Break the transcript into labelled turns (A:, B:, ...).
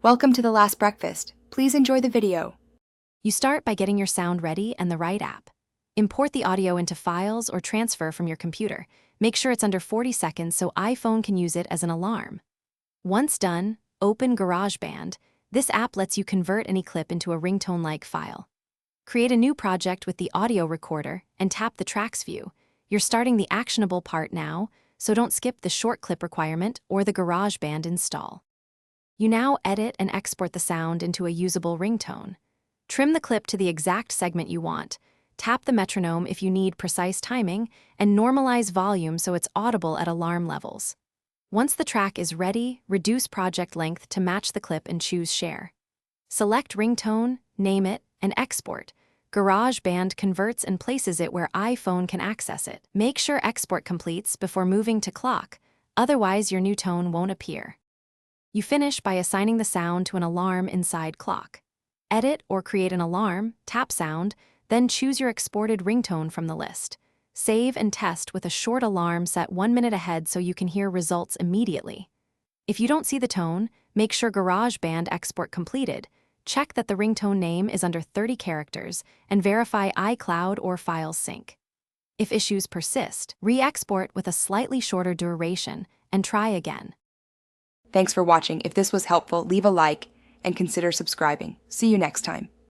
A: Welcome to The Last Breakfast. Please enjoy the video.
B: You start by getting your sound ready and the right app. Import the audio into files or transfer from your computer. Make sure it's under 40 seconds so iPhone can use it as an alarm. Once done, open GarageBand. This app lets you convert any clip into a ringtone-like file. Create a new project with the audio recorder and tap the tracks view. You're starting the actionable part now, so don't skip the short clip requirement or the GarageBand install. You now edit and export the sound into a usable ringtone. Trim the clip to the exact segment you want. Tap the metronome if you need precise timing, and normalize volume so it's audible at alarm levels. Once the track is ready, reduce project length to match the clip and choose Share. Select ringtone, name it, and export. GarageBand converts and places it where iPhone can access it. Make sure export completes before moving to clock, otherwise your new tone won't appear. You finish by assigning the sound to an alarm inside clock. Edit or create an alarm, tap sound, then choose your exported ringtone from the list. Save and test with a short alarm set 1 minute ahead so you can hear results immediately. If you don't see the tone, make sure GarageBand export completed. Check that the ringtone name is under 30 characters and verify iCloud or Files sync. If issues persist, re-export with a slightly shorter duration and try again.
A: Thanks for watching. If this was helpful, leave a like and consider subscribing. See you next time.